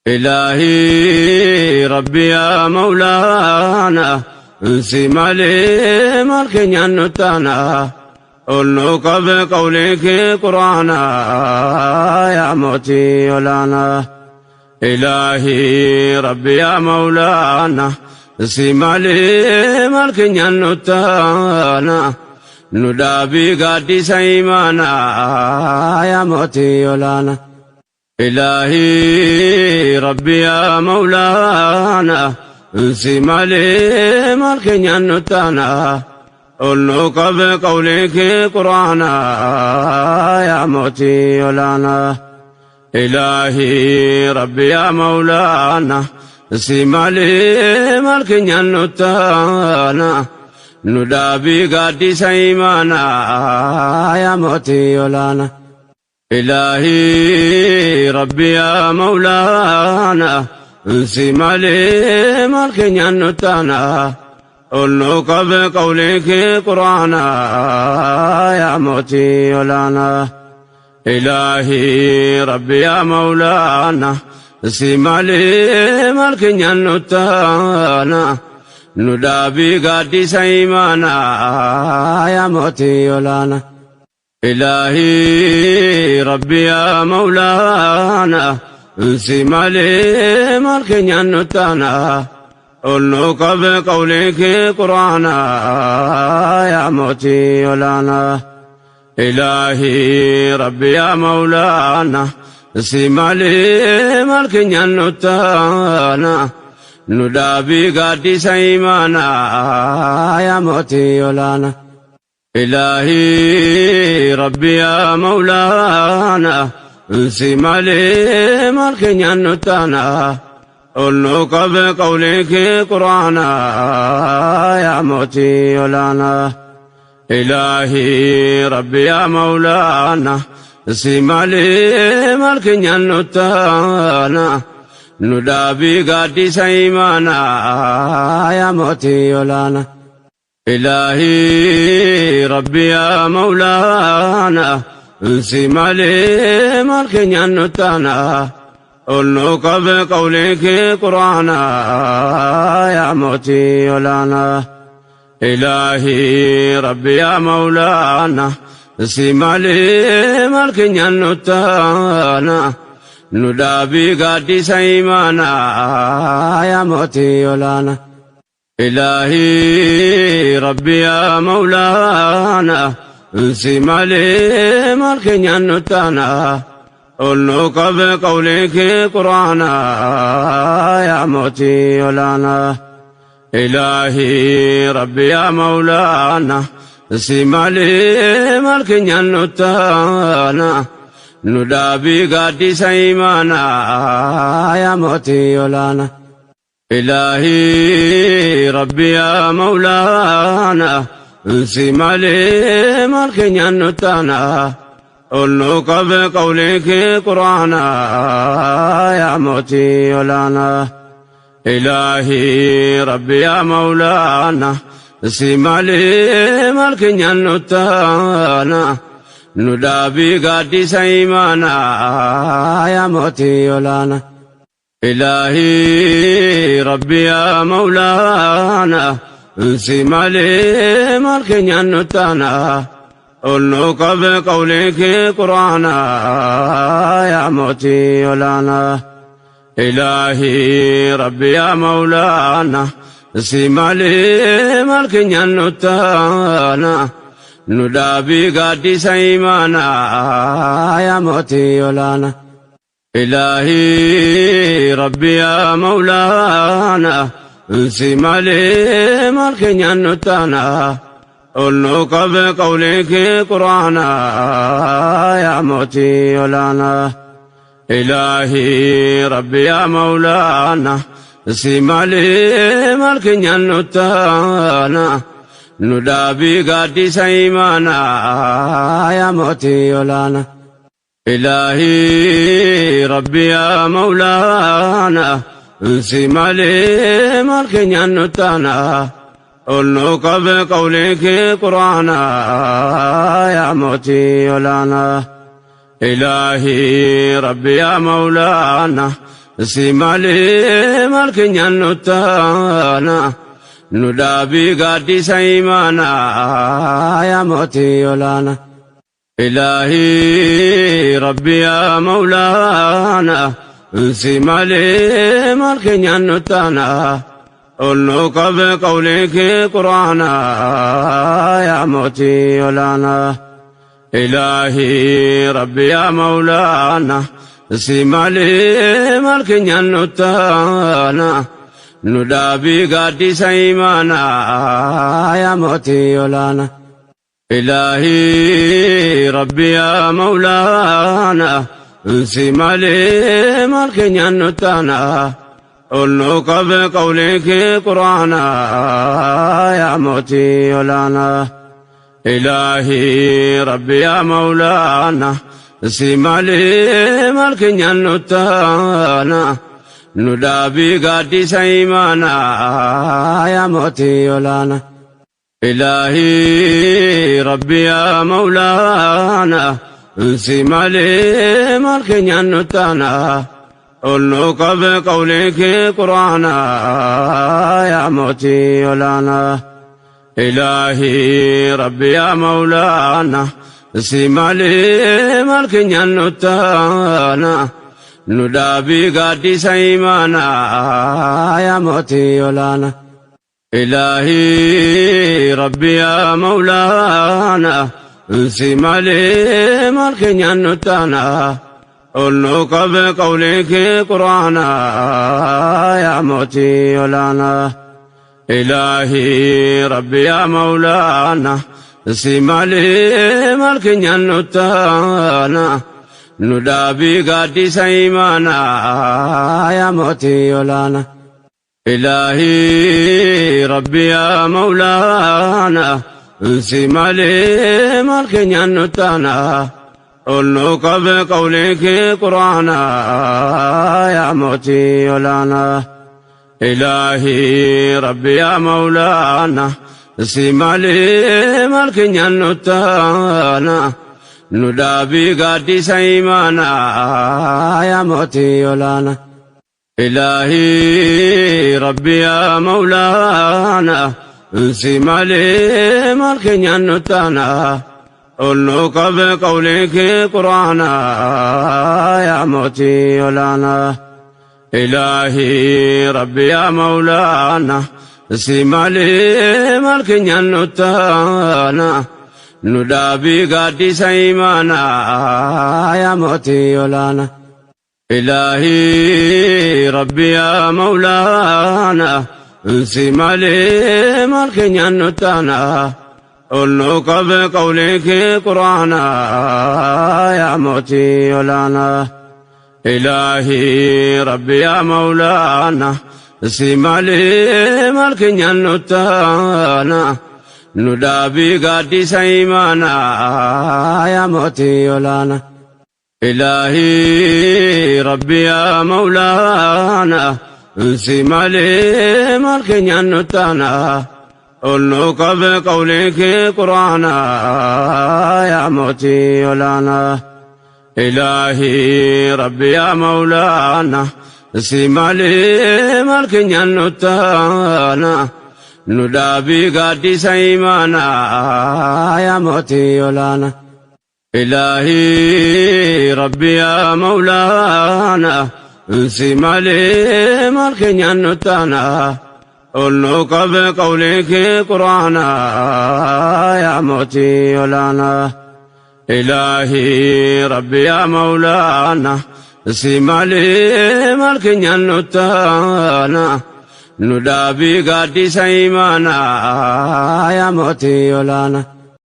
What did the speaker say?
إلهي ربي يا مولانا انسي مالي مالكين النتانا قلنك بقولك قرآنا يا موتي ولانا إلهي ربي يا مولانا انسي مالي مالكين النتانا ندابي قادي سيمانا يا موتي ولانا إلهي ربي يا مولانا انسي مالي مالكين النتانا قلنك بقولك قرآنا يا موتي ولانا إلهي ربي يا مولانا انسي مالي مالكين النتانا ندابي قادي سيمانا يا موتي ولانا إلهي ربي يا مولانا انسي مالي مالكين النتانا قلنك بقولك قرآنا يا موتي ولانا إلهي ربي يا مولانا انسي مالي مالكين النتانا ندابي قادي سيمانا يا موتي ولانا إلهي ربي يا مولانا انسي مالي مالكين النتانا قلنك بقولك قرآنا يا موتي ولانا إلهي ربي يا مولانا انسي مالي مالكين النتانا ندابي قادي سيمانا يا موتي ولانا إلهي ربي يا مولانا انسي مالي مالكين النتانا قلنك بقولك قرآنا يا موتي ولانا إلهي ربي يا مولانا انسي مالي مالكين النتانا ندابي قادي سيمانا يا موتي ولانا إلهي ربي يا مولانا انسي مالي مالكين النتانا قلنك بقولك قرآنا يا موتي ولانا إلهي ربي يا مولانا انسي مالي مالكين النتانا ندابي قادي سيمانا يا موتي ولانا إلهي ربي يا مولانا انسي مالي مالكين النتانا قلنك بقولك قرآنا يا موتي ولانا إلهي ربي يا مولانا انسي مالي مالكين النتانا ندابي قادي سيمانا يا موتي ولانا إلهي ربي يا مولانا انسي مالي مالكين النتانا قلنك بقولك قرآنا يا موتي ولانا إلهي ربي يا مولانا انسي مالي مالكين النتانا ندابي قادي سيمانا يا موتي ولانا إلهي ربي يا مولانا انسي مالي مالكين النتانا قلنك بقولك قرآنا يا موتي ولانا إلهي ربي يا مولانا انسي مالي مالكين النتانا ندابي قادي سيمانا يا موتي ولانا إلهي ربي يا مولانا انسي مالي مالكين النتانا قلنك بقولك قرآنا يا موتي ولانا إلهي ربي يا مولانا انسي مالي مالكين النتانا ندابي قادي سيمانا يا موتي ولانا إلهي ربي يا مولانا انسي مالي مالكين النتانا قلنك بقولك قرآنا يا موتي ولانا إلهي ربي يا مولانا si malee maal keenyaan nuttaana nu dhaabii gaaddisa imaanaa yaa mootii olaana. Ilaahii Rabbi yaa Mawlaana si malee maal keenyaan nuttaana ol nu qabe qawlee kee Qur'aana yaa mootii olaana. Ilaahii Rabbi yaa Mawlaana si malee maal keenyaan nuttaana nu dhaabii gaaddisa imaanaa yaa mootii olaana. Ilaahii Rabbi yaa Mawlaana si malee maal keenyaan nuttaana ol nu qabe qawlee kee Qur'aana yaa mootii olaana. Ilaahii Rabbi yaa Mawlaana si malee maal keenyaan nuttaana nu dhaabii gaaddisa imaanaa yaa mootii olaana. Ilaahii Rabbi yaa Mawlaana si malee maal keenyaan nuttaana ol nu qabe qawlee kee Qur'aana yaa mootii olaana. Ilaahii Rabbi yaa Mawlaana si malee maal keenyaan nuttaana nu dhaabii gaaddisa imaanaa yaa mootii olaana. Ilaahii Rabbi yaa Mawlaana si malee maal keenyaan nuttaana ol nu qabe qawlee kee Qur'aana yaa mootii olaana. Ilaahii Rabbi yaa Mawlaana si malee maal keenyaan nuttaana nu dhaabii gaaddisa imaanaa yaa mootii olaana. Ilaahii Rabbi yaa Mawlaana si malee maal keenyaan nuttaana ol nu qabe qawlee kee Qur'aana yaa mootii olaana. Ilaahii Rabbi yaa Mawlaana si malee maal keenyaan nuttaana nu dhaabii gaaddisa imaanaa yaa mootii olaana. Ilaahii Rabbi yaa Mawlaana si malee maal keenyaan nuttaana ol nu qabe qawlee kee Qur'aana yaa mootii olaana. Ilaahii Rabbi yaa Mawlaana si malee maal keenyaan nuttaana nu dhaabii gaaddisa imaanaa yaa mootii olaana. Ilaahii Rabbi yaa Mawlaana si malee maal keenyaan nuttaana ol nu qabe qawlee kee Qur'aana yaa mootii olaana. Ilaahii Rabbi yaa Mawlaana si malee maal keenyaan nuttaana nu dhaabii gaaddisa imaanaa yaa mootii olaana. Ilaahii Rabbi yaa Mawlaana si malee maal keenyaan nuttaana ol nu qabe qawlee kee Qur'aana yaa mootii olaana. Ilaahii Rabbi yaa Mawlaana si malee maal keenyaan nuttaana nu dhaabii gaaddisa imaanaa yaa mootii olaana. Ilaahii Rabbi yaa Mawlaana si malee maal keenyaan nuttaana ol nu qabe qawlee kee Qur'aana yaa mootii olaana. Ilaahii Rabbi yaa Mawlaana si malee maal keenyaan nuttaana nu dhaabii gaaddisa imaanaa yaa mootii olaana.